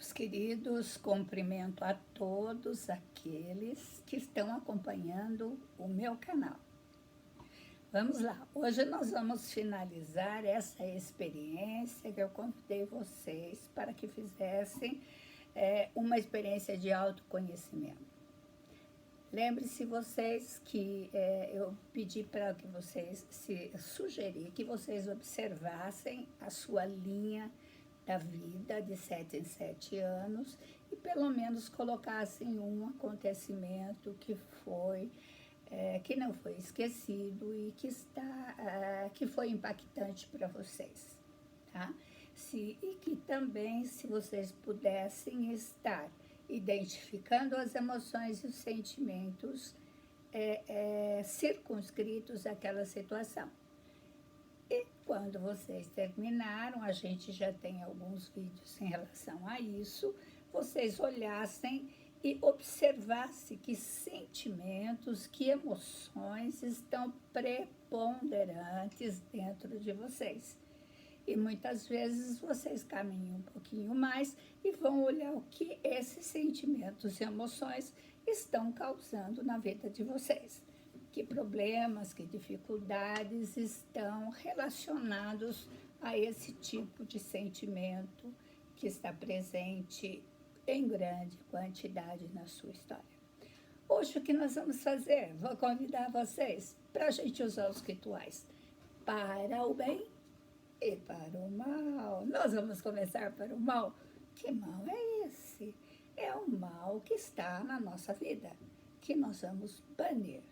meus queridos, cumprimento a todos aqueles que estão acompanhando o meu canal. Vamos lá, hoje nós vamos finalizar essa experiência que eu convidei vocês para que fizessem uma experiência de autoconhecimento. Lembre-se vocês que eu pedi para que vocês sugeri que vocês observassem a sua linha da vida de 7 em 7 anos e pelo menos colocassem um acontecimento que não foi esquecido e que foi impactante para vocês, tá? E que também, se vocês pudessem estar identificando as emoções e os sentimentos circunscritos àquela situação. E quando vocês terminaram, a gente já tem alguns vídeos em relação a isso, vocês olhassem e observassem que sentimentos, que emoções estão preponderantes dentro de vocês. E muitas vezes vocês caminham um pouquinho mais e vão olhar o que esses sentimentos e emoções estão causando na vida de vocês. Que problemas, que dificuldades estão relacionados a esse tipo de sentimento que está presente em grande quantidade na sua história. Hoje o que nós vamos fazer? Vou convidar vocês para a gente usar os rituais para o bem e para o mal. Nós vamos começar para o mal. Que mal é esse? É o mal que está na nossa vida, que nós vamos banir,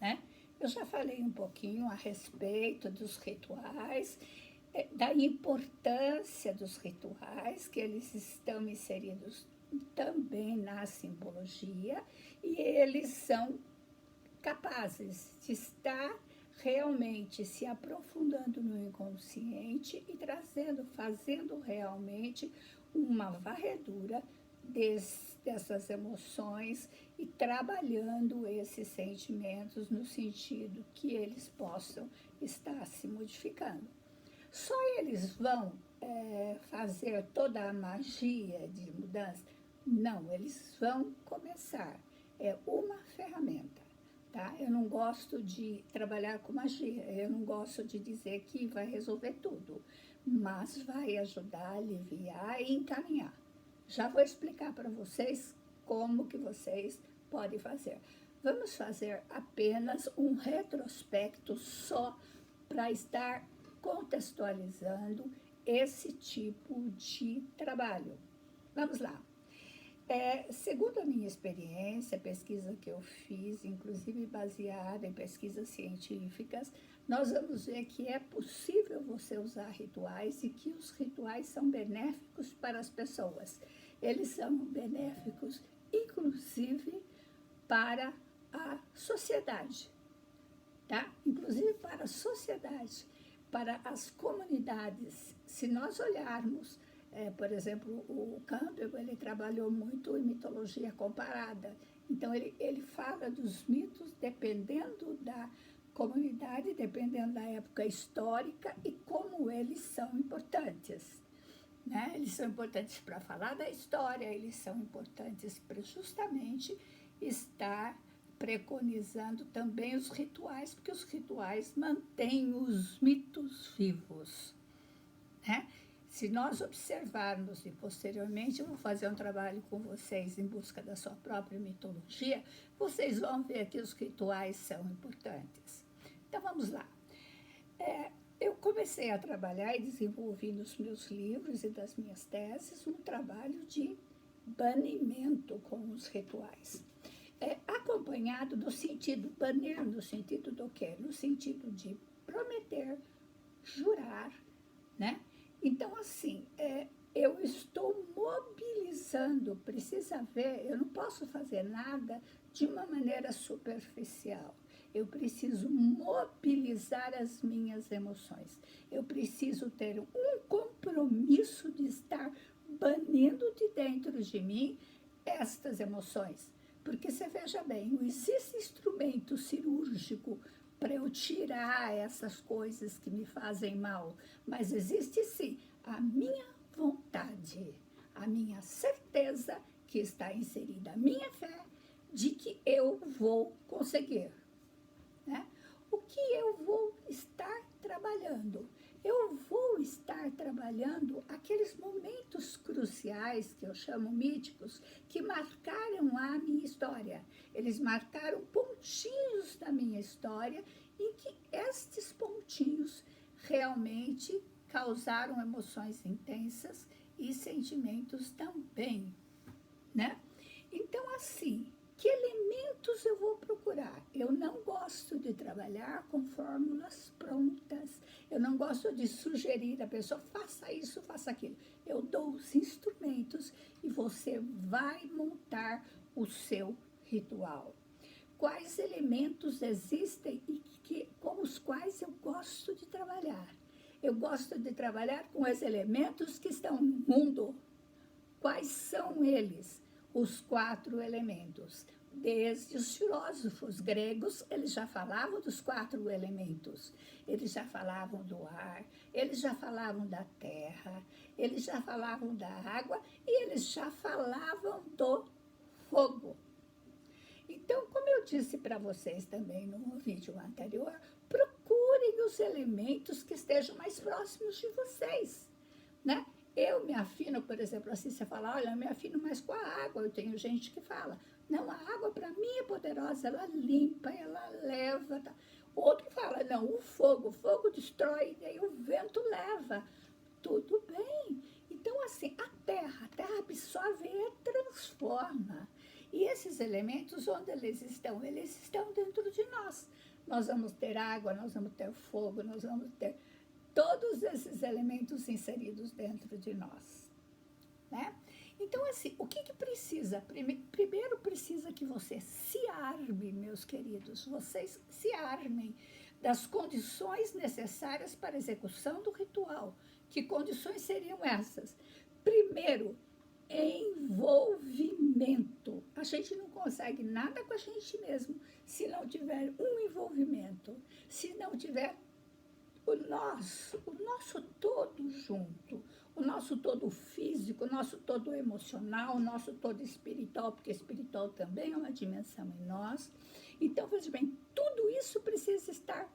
né? Eu já falei um pouquinho a respeito dos rituais, da importância dos rituais, que eles estão inseridos também na simbologia, e eles são capazes de estar realmente se aprofundando no inconsciente e fazendo realmente uma varredura dessas emoções e trabalhando esses sentimentos no sentido que eles possam estar se modificando. Só eles vão fazer toda a magia de mudança? Não, eles vão começar. É uma ferramenta. Tá? Eu não gosto de trabalhar com magia, eu não gosto de dizer que vai resolver tudo, mas vai ajudar a aliviar e encaminhar. Já vou explicar para vocês como que vocês podem fazer. Vamos fazer apenas um retrospecto só para estar contextualizando esse tipo de trabalho. Vamos lá. Segundo a minha experiência, pesquisa que eu fiz, inclusive baseada em pesquisas científicas, nós vamos ver que é possível você usar rituais e que os rituais são benéficos para as pessoas. Eles são benéficos, inclusive, para a sociedade, tá? Inclusive para a sociedade, para as comunidades. Se nós olharmos, por exemplo, o Campbell, ele trabalhou muito em mitologia comparada. Então, ele fala dos mitos dependendo da comunidade, dependendo da época histórica e como eles são importantes, né? Eles são importantes para falar da história, eles são importantes para justamente estar preconizando também os rituais, porque os rituais mantêm os mitos vivos, né? Se nós observarmos, e posteriormente eu vou fazer um trabalho com vocês em busca da sua própria mitologia, vocês vão ver que os rituais são importantes. Então, vamos lá. Eu comecei a trabalhar e desenvolvi nos meus livros e das minhas teses um trabalho de banimento com os rituais. Acompanhado do sentido, banir no sentido do quê? No sentido de prometer, jurar, né? Então, assim, eu estou mobilizando, precisa ver, eu não posso fazer nada de uma maneira superficial. Eu preciso mobilizar as minhas emoções. Eu preciso ter um compromisso de estar banindo de dentro de mim estas emoções. Porque você veja bem, não existe instrumento cirúrgico para eu tirar essas coisas que me fazem mal, mas existe sim a minha vontade, a minha certeza que está inserida a minha fé de que eu vou conseguir, né? O que eu vou estar trabalhando? Eu vou estar trabalhando aqueles momentos cruciais, que eu chamo míticos, que marcaram a minha história. Eles marcaram pontinhos da minha história em que estes pontinhos realmente causaram emoções intensas e sentimentos também, né? Então, assim, que elementos eu vou procurar? Eu não gosto de trabalhar com fórmulas prontas. Eu não gosto de sugerir a pessoa, faça isso, faça aquilo. Eu dou os instrumentos e você vai montar o seu ritual. Quais elementos existem e com os quais eu gosto de trabalhar? Eu gosto de trabalhar com os elementos que estão no mundo. Quais são eles? Os 4 elementos. Desde os filósofos gregos, eles já falavam dos 4 elementos. Eles já falavam do ar, eles já falavam da terra, eles já falavam da água e eles já falavam do fogo. Então, como eu disse para vocês também no vídeo anterior, procurem os elementos que estejam mais próximos de vocês, né? Eu me afino, por exemplo, assim, você fala, olha, eu me afino mais com a água. Eu tenho gente que fala, não, a água para mim é poderosa, ela limpa, ela leva. Tá. Outro fala, não, o fogo destrói, e aí o vento leva. Tudo bem. Então, assim, a terra absorve e transforma. E esses elementos, onde eles estão? Eles estão dentro de nós. Nós vamos ter água, nós vamos ter fogo, nós vamos ter todos esses elementos inseridos dentro de nós, né? Então, assim, o que precisa? Primeiro precisa que você se arme, meus queridos, vocês se armem das condições necessárias para a execução do ritual. Que condições seriam essas? Primeiro, envolvimento. A gente não consegue nada com a gente mesmo se não tiver um envolvimento, se não tiver o nosso todo junto, o nosso todo físico, o nosso todo emocional, o nosso todo espiritual, porque espiritual também é uma dimensão em nós. Então, veja bem, tudo isso precisa estar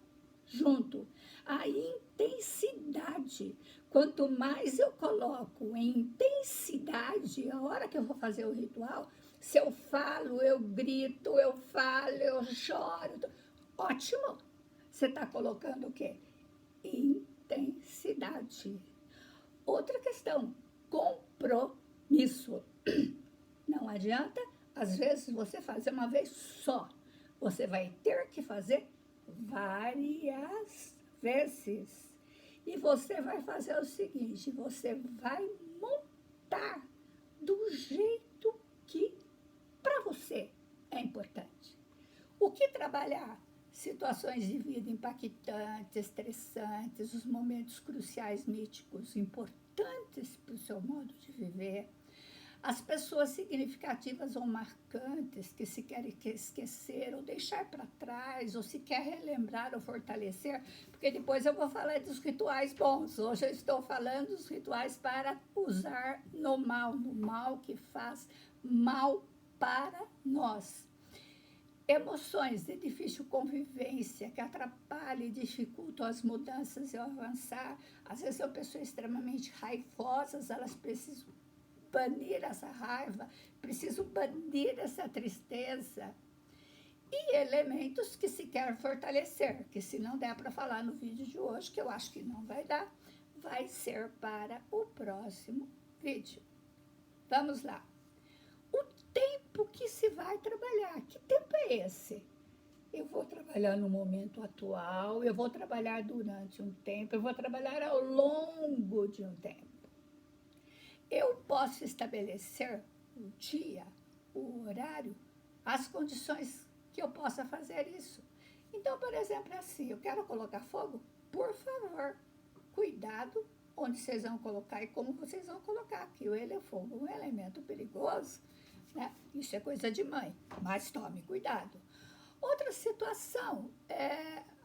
junto. A intensidade, quanto mais eu coloco em intensidade, a hora que eu vou fazer o ritual, se eu falo, eu grito, eu falo, eu choro, ótimo. Você está colocando o quê? Intensidade. Outra questão, compromisso. Não adianta, às vezes, você fazer uma vez só. Você vai ter que fazer várias vezes. E você vai fazer o seguinte, você vai montar do jeito que para você é importante. O que trabalhar? Situações de vida impactantes, estressantes, os momentos cruciais, míticos, importantes para o seu modo de viver. As pessoas significativas ou marcantes que se querem esquecer ou deixar para trás, ou se quer relembrar ou fortalecer, porque depois eu vou falar dos rituais bons. Hoje eu estou falando dos rituais para usar no mal que faz mal para nós. Emoções de difícil convivência, que atrapalham e dificultam as mudanças e o avançar. Às vezes são pessoas extremamente raivosas, elas precisam banir essa raiva, precisam banir essa tristeza. E elementos que se quer fortalecer, que se não der para falar no vídeo de hoje, que eu acho que não vai dar, vai ser para o próximo vídeo. Vamos lá. O tempo que se vai trabalhar, que tempo é esse? Eu vou trabalhar no momento atual, eu vou trabalhar durante um tempo, eu vou trabalhar ao longo de um tempo. Eu posso estabelecer o dia, o horário, as condições que eu possa fazer isso. Então, por exemplo, assim, eu quero colocar fogo, por favor, cuidado onde vocês vão colocar e como vocês vão colocar, que o fogo é um elemento perigoso, né? Isso é coisa de mãe, mas tome cuidado. Outra situação,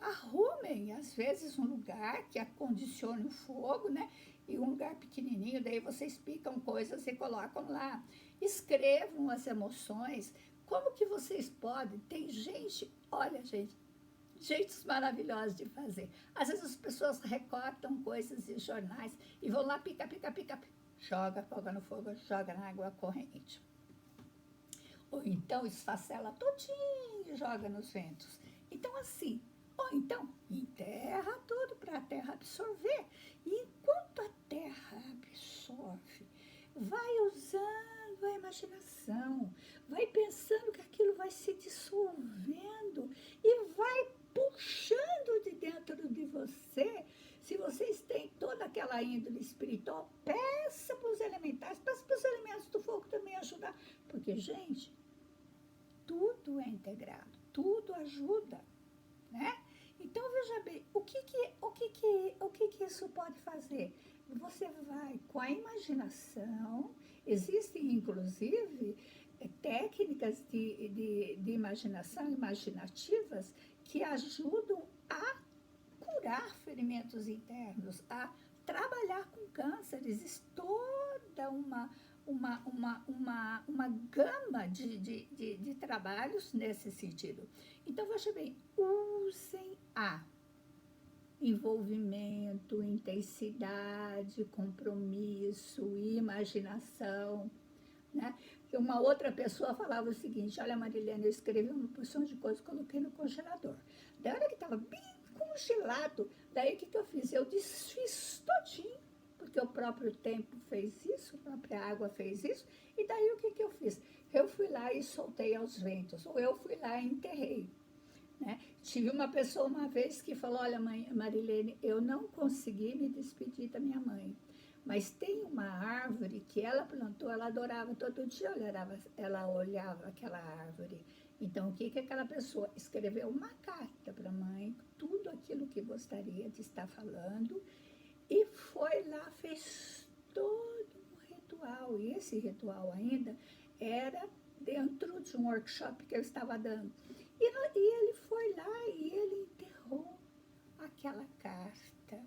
arrumem, às vezes, um lugar que acondicione o fogo, né? e um lugar pequenininho, daí vocês picam coisas e colocam lá. Escrevam as emoções. Como que vocês podem? Tem gente, olha, gente, jeitos maravilhosos de fazer. Às vezes as pessoas recortam coisas de jornais e vão lá, pica, pica, pica, joga no fogo, joga na água corrente. Ou então esfacela todinho e joga nos ventos. Então, assim, ou então enterra tudo para a terra absorver. E enquanto a terra absorve, vai usando a imaginação, vai pensando que aquilo vai se dissolvendo e vai puxando de dentro de você. Se vocês têm toda aquela índole espiritual, peça para os elementais, peça para os elementos do fogo também ajudar. Porque, gente, tudo é integrado, tudo ajuda, né? Então, veja bem, o que isso pode fazer? Você vai com a imaginação, existem, inclusive, técnicas de imaginação, imaginativas, que ajudam a curar ferimentos internos, a trabalhar com cânceres. Existe toda uma gama de trabalhos nesse sentido. Então, veja bem, usem a envolvimento, intensidade, compromisso, imaginação, né? Uma outra pessoa falava o seguinte: olha, Marilene, eu escrevi uma porção de coisas, coloquei no congelador. Da hora que estava bem congelado, daí o que eu fiz? Eu desfiz todinho, porque o próprio tempo fez isso, a própria água fez isso, e daí o que eu fiz? Eu fui lá e soltei aos ventos, ou eu fui lá e enterrei. Né? Tive uma pessoa uma vez que falou: olha, Marilene, eu não consegui me despedir da minha mãe, mas tem uma árvore que ela plantou, ela adorava, todo dia ela olhava aquela árvore. Então, o que aquela pessoa escreveu? Uma carta para a mãe, tudo aquilo que gostaria de estar falando, e foi lá, fez todo um ritual. E esse ritual ainda era dentro de um workshop que eu estava dando. E ele foi lá e ele enterrou aquela carta.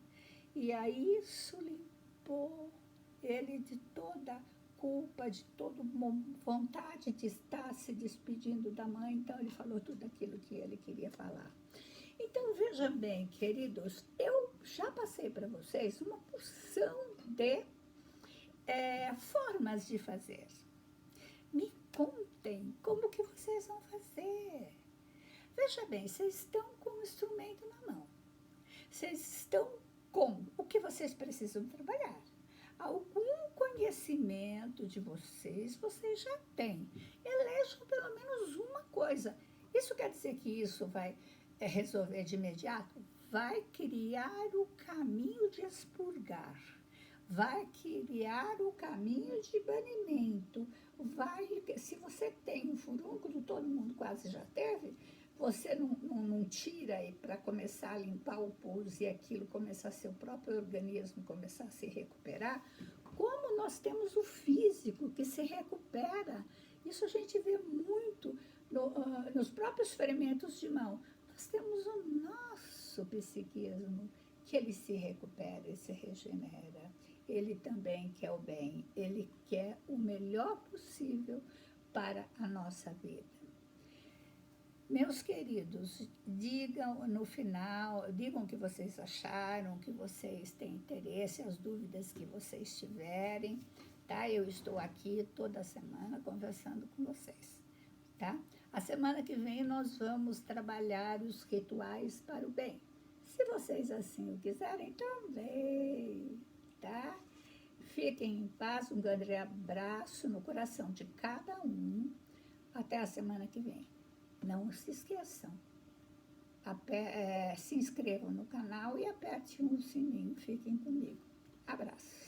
E aí isso limpou ele de toda culpa, de toda vontade de estar se despedindo da mãe. Então, ele falou tudo aquilo que ele queria falar. Então, vejam bem, queridos, eu já passei para vocês uma porção de formas de fazer. Me contem como que vocês vão fazer. Veja bem, vocês estão com o instrumento na mão. Vocês estão com o que vocês precisam trabalhar. Algum conhecimento de vocês já têm. Elejam pelo menos uma coisa. Isso quer dizer que isso vai resolver de imediato? Vai criar o caminho de expurgar. Vai criar o caminho de banimento. Se você tem um furúnculo, todo mundo quase já teve, você não tira para começar a limpar o pus e aquilo começar a ser o próprio organismo, começar a se recuperar, como nós temos o físico que se recupera. Isso a gente vê muito nos próprios ferimentos de mão. Nós temos o nosso psiquismo, que ele se recupera, ele se regenera. Ele também quer o bem, ele quer o melhor possível para a nossa vida. Meus queridos, digam no final, digam o que vocês acharam, o que vocês têm interesse, as dúvidas que vocês tiverem, tá? Eu estou aqui toda semana conversando com vocês, tá? A semana que vem nós vamos trabalhar os rituais para o bem. Se vocês assim o quiserem, também, tá? Fiquem em paz, um grande abraço no coração de cada um. Até a semana que vem. Não se esqueçam, se inscrevam no canal e apertem o sininho. Fiquem comigo. Abraço.